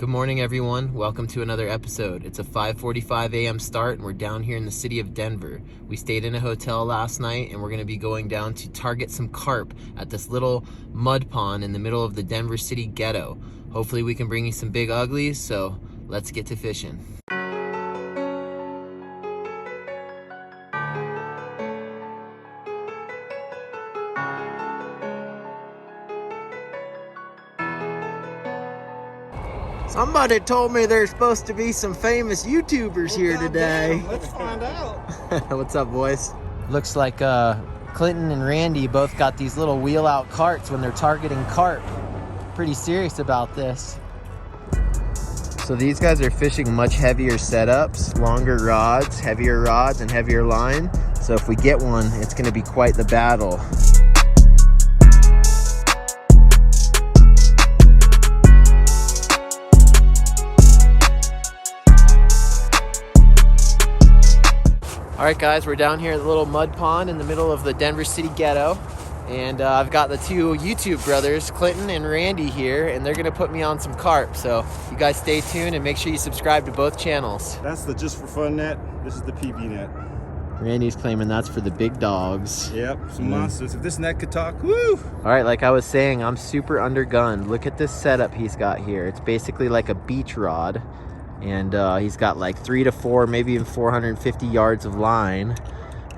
Good morning, everyone. Welcome to another episode. It's a 5:45 a.m. start, and we're down here in the city of Denver. We stayed in a hotel last night, and we're going to be going down to target some carp at this little mud pond in the middle of the Denver city ghetto. Hopefully we can bring you some big uglies, so let's get to fishing. Somebody told me there's supposed to be some famous YouTubers here today. Damn, let's find out. What's up, boys? Looks like Clinton and Randy both got these little wheel out carts when they're targeting carp. Pretty serious about this. So these guys are fishing much heavier setups, longer rods, and heavier line. So if we get one, it's gonna be quite the battle. All right, guys, we're down here at the little mud pond in the middle of the Denver city ghetto. And I've got the two YouTube brothers, Clinton and Randy, here, and they're gonna put me on some carp. So you guys stay tuned and make sure you subscribe to both channels. That's the Just for Fun net. This is the PB net. Randy's claiming that's for the big dogs. Yep, some monsters. If this net could talk, woo! All right, like I was saying, I'm super undergunned. Look at this setup he's got here. It's basically like a beach rod. And he's got like 3 to 4, maybe even 450 yards of line.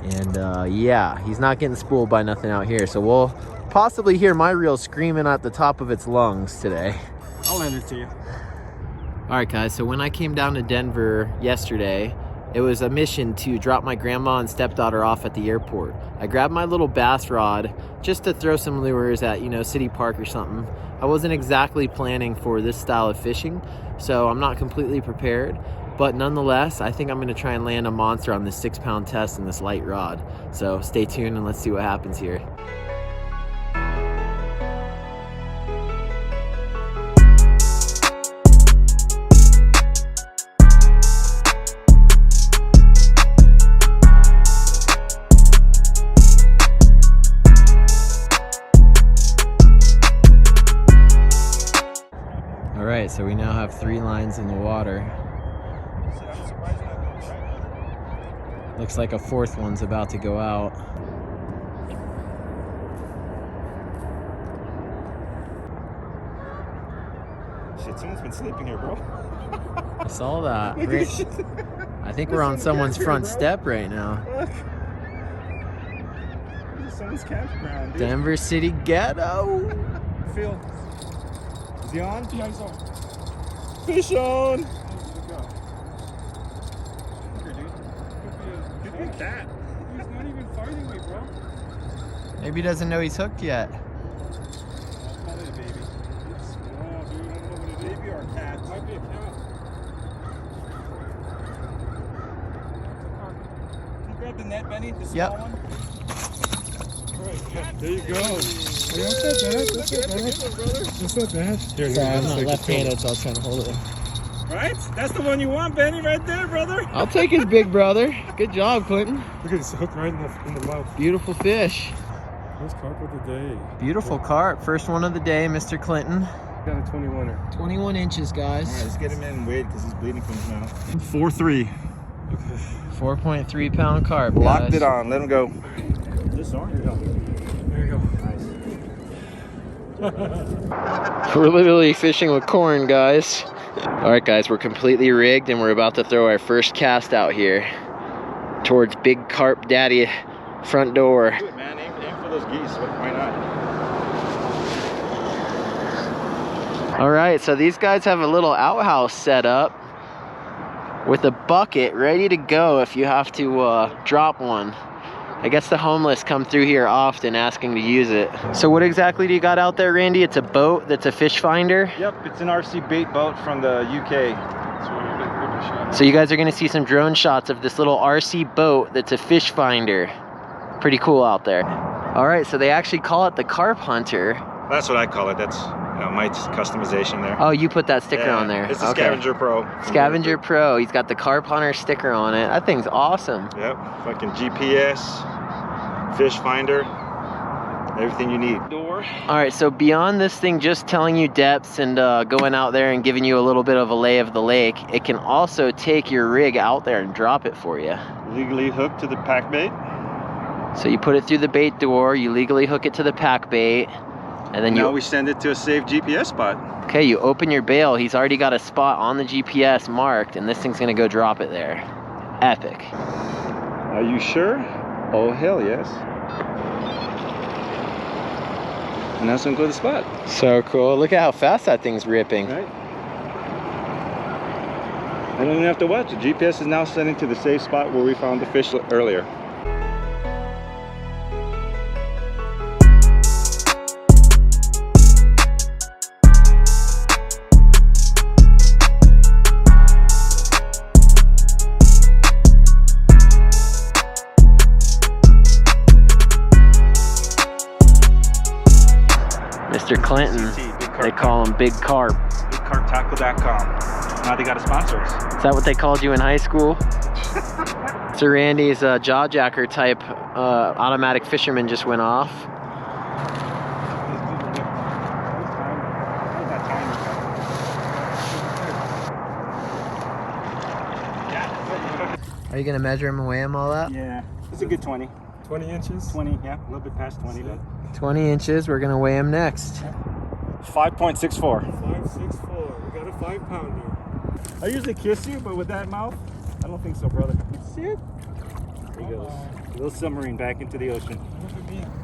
And yeah, he's not getting spooled by nothing out here. So we'll possibly hear my reel screaming at the top of its lungs today. I'll lend it to you. All right, guys, so when I came down to Denver yesterday, it was a mission to drop my grandma and stepdaughter off at the airport. I grabbed my little bass rod just to throw some lures at, City Park or something. I wasn't exactly planning for this style of fishing, so I'm not completely prepared. But nonetheless, I think I'm gonna try and land a monster on this 6-pound test in this light rod. So stay tuned and let's see what happens here. All right, so we now have 3 lines in the water. Looks like a 4th one's about to go out. Shit, someone's been sleeping here, bro. I saw that. I think we're on someone's front step right now. Look. This is someone's campground, dude. Denver city ghetto. Phil. Is he on? Yeah, he's on. Fish on! Could be a cat. He's not even fighting me, bro. Maybe he doesn't know he's hooked yet. That's probably a baby. It's small, dude. I don't know what it is. Baby or a cat. It might be a cat. Can you grab the net, Benny? The small one? Right, there you go. Hey, that's not bad. That's not bad. That's not bad. Here, Sorry, I'm not left-handed, so I was trying to hold it. Right? That's the one you want, Benny, right there, brother. I'll take his big brother. Good job, Clinton. Look at this hook right in the mouth. Beautiful fish. First carp of the day. Beautiful carp. First one of the day, Mr. Clinton. Got a 21er. 21 inches, guys. All right, let's get him in and wait because he's bleeding from his mouth. 4.3. 4.3 pound carp, Locked guys. it on. Let him go. This on? Here you go. There you go. Nice. We're literally fishing with corn, guys. All right, guys, we're completely rigged and we're about to throw our first cast out here towards Big Carp Daddy front door. Do it, man. Aim for those geese. Why not? All right, so these guys have a little outhouse set up with a bucket ready to go if you have to drop one. I guess the homeless come through here often asking to use it. So what exactly do you got out there, Randy? It's a boat that's a fish finder? Yep, it's an RC bait boat from the UK. So you guys are gonna see some drone shots of this little RC boat that's a fish finder. Pretty cool out there. All right, so they actually call it the Carp Hunter. That's what I call it. That's my customization there. Oh, you put that sticker on there. It's a Scavenger Pro. Scavenger Pro. He's got the Carp Hunter sticker on it. That thing's awesome. Yep, fucking GPS, fish finder. everything you need. Door. All right, so beyond this thing just telling you depths and going out there and giving you a little bit of a lay of the lake, it can also take your rig out there and drop it for you. Legally hooked to the pack bait. So you put it through the bait door, you legally hook it to the pack bait, and then now we send it to a safe GPS spot. Okay, you open your bail. He's already got a spot on the GPS marked, and this thing's gonna go drop it there. Epic. Are you sure? Oh, hell yes. And that's gonna go to the spot. So cool. Look at how fast that thing's ripping. Right? I don't even have to watch. The GPS is now sending to the safe spot where we found the fish earlier. Mr. Clinton, they call him Big Carp. BigCarpTackle.com. Now they got to sponsor us. Is that what they called you in high school? So Randy's jawjacker type automatic fisherman just went off. Are you gonna measure him and weigh him all up? Yeah, it's a good 20. 20 inches? 20, yeah, a little bit past 20. But 20 inches, we're gonna weigh him next. 5.64. 564. We got a 5-pounder. I usually kiss you, but with that mouth, I don't think so, brother. See it? There he goes. A little submarine back into the ocean.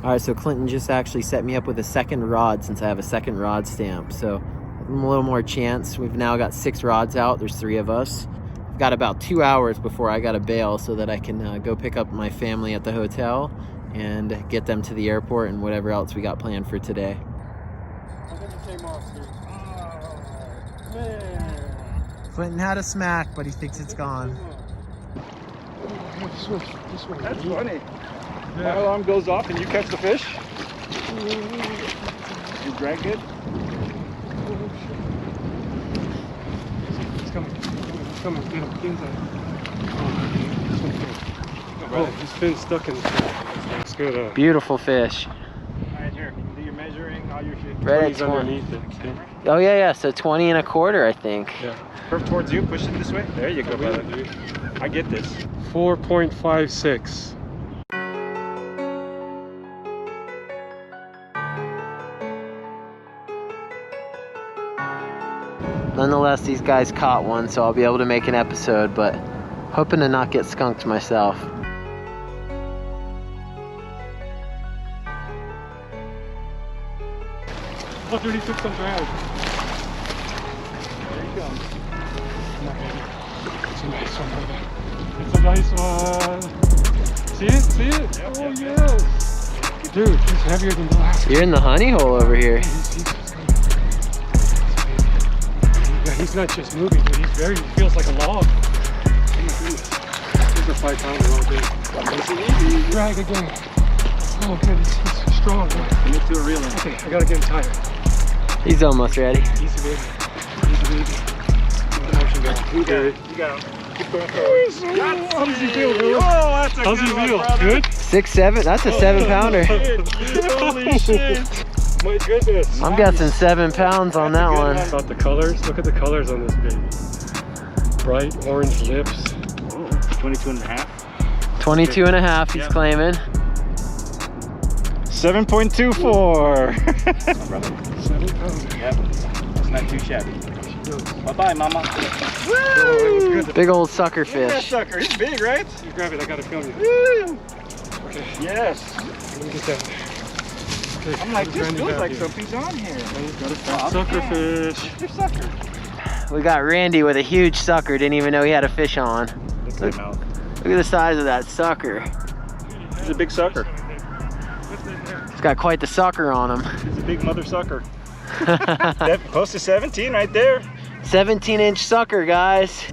All right, so Clinton just actually set me up with a second rod since I have a second rod stamp. So a little more chance. We've now got 6 rods out. There's 3 of us. I've got about 2 hours before I got to bail so that I can go pick up my family at the hotel and get them to the airport and whatever else we got planned for today. Clinton had a smack, but he thinks it's gone. That's funny. My alarm goes off and you catch the fish? You drag it? It's coming. It's coming. Get him. Get inside. Oh, his fin's stuck in the fish. It's good. Beautiful fish. Alright, here. Do your measuring, all your shit. Right at 20's 20. underneath it. See? Oh yeah, so 20 and a quarter, I think. Yeah. Curve towards you, push it this way. There you go, brother. I get this. 4.56. Nonetheless, these guys caught one, so I'll be able to make an episode, but hoping to not get skunked myself. Look, he took some drag. There he comes. It's a nice one, brother. It's a nice one. See it? See it? Yep, oh, yep, yes. Dude, he's heavier than the last one. You're in the honey hole over here. Yeah, he's not just moving, dude. He feels like a log. Oh my goodness. He's a 5-pounder all day. Drag again. Oh, good. He's strong. Man. Get to a reel. Okay, I gotta get him tired. He's almost ready. Easy, baby. Easy, baby. Keep the motion going. You got it. You got him. Keep going forward. How does he feel, bro? Oh, that's a How's good he one, feel? brother. Good? 6'7", that's a 7-pounder. Holy shit. My goodness. I'm guessing 7 pounds on that one. About the colors. Look at the colors on this baby. Bright orange lips. Oh, 22 and a half. 22 and a half, he's Yeah. claiming. 7.24. 7 pounds. Yep. That's not too shabby. Bye-bye, mama. Oh, it was good. Big old sucker Look at that fish. sucker. He's big, right? You grab it. I gotta film you. Woo. Okay. Yes. Let me get that. Okay, I'm like, what this does Randy feels have like here? something's on here. Got a fat sucker fish. Your sucker. We got Randy with a huge sucker, didn't even know he had a fish on. Look at that mouth. Look at the size of that sucker. He's a big sucker. It's got quite the sucker on him. He's a big mother sucker. Close to 17 right there. 17-inch sucker, guys.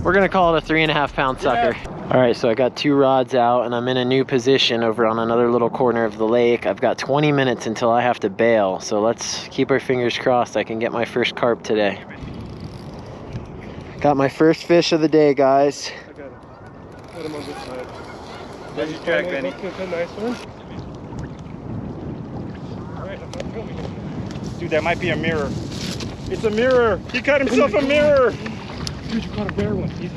We're gonna call it a 3.5-pound sucker. All right, so I got 2 rods out and I'm in a new position over on another little corner of the lake. I've got 20 minutes until I have to bail, so let's keep our fingers crossed I can get my first carp today. Got my first fish of the day, guys. I got it. Put him on this side. There's your drag, Benny. Look at the nice one. Dude, that might be a mirror. It's a mirror. He caught himself a mirror. Dude, you caught a bear one. Easy.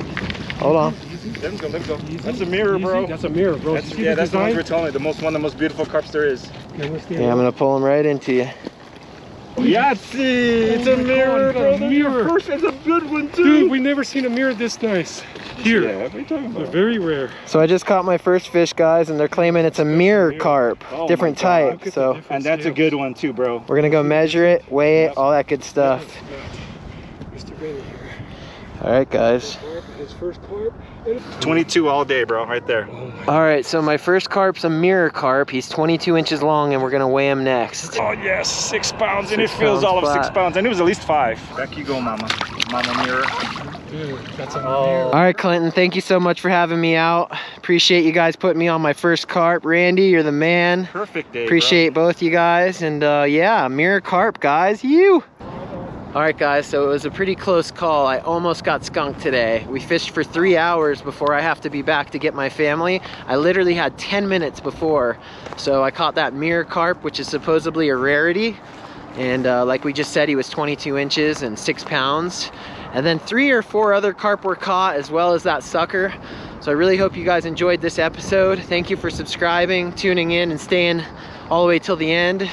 Hold on. Let him go, let him go. Easy. That's a mirror, bro. That's a mirror, bro. That's, yeah, that's the ones we're telling you. One of the most beautiful carps there is. Okay, Yeah, I'm gonna pull him right into you. Yahtzee! It's a mirror, bro. Mirror. It's a good one, too. Dude, we never seen a mirror this nice. Here. Yeah, what are you talking They're about? very rare. So I just caught my first fish, guys, and they're claiming it's a mirror carp, Oh different my God. type. Look at the So different And that's a scales. good one, too, bro. we're gonna go measure it, weigh it, all that good stuff. Mr. Benny here. All right, guys. His first carp. 22 all day, bro, right there. All right, so my first carp's a mirror carp. He's 22 inches long, and we're gonna weigh him next. Oh, yes, 6 pounds, and it 6 feels pounds all of 6 flat. pounds. And it was at least 5. Back you go, mama. Mama mirror. Dude, that's a All mirror. right, Clinton, thank you so much for having me out. Appreciate you guys putting me on my first carp. Randy, you're the man. Perfect day, Appreciate both you guys. And yeah, mirror carp, guys. You. All right, guys, so it was a pretty close call. I almost got skunked today. We fished for 3 hours before I have to be back to get my family. I literally had 10 minutes before. So I caught that mirror carp, which is supposedly a rarity. And like we just said, he was 22 inches and 6 pounds. And then 3 or 4 other carp were caught, as well as that sucker. So I really hope you guys enjoyed this episode. Thank you for subscribing, tuning in, and staying all the way till the end.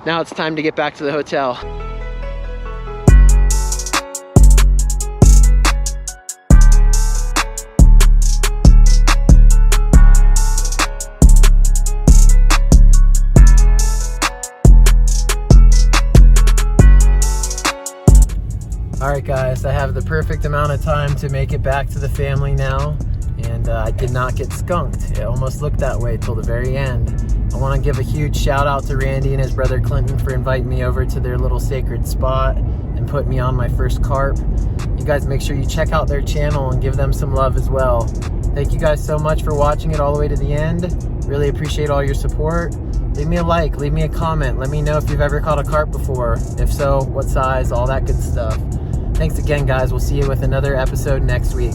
Now it's time to get back to the hotel. All right, guys, I have the perfect amount of time to make it back to the family now, and I did not get skunked. It almost looked that way till the very end. I want to give a huge shout out to Randy and his brother Clinton for inviting me over to their little sacred spot and putting me on my first carp. You guys make sure you check out their channel and give them some love as well. Thank you guys so much for watching it all the way to the end. Really appreciate all your support. Leave me a like, leave me a comment. Let me know if you've ever caught a carp before. If so, what size, all that good stuff. Thanks again, guys. We'll see you with another episode next week.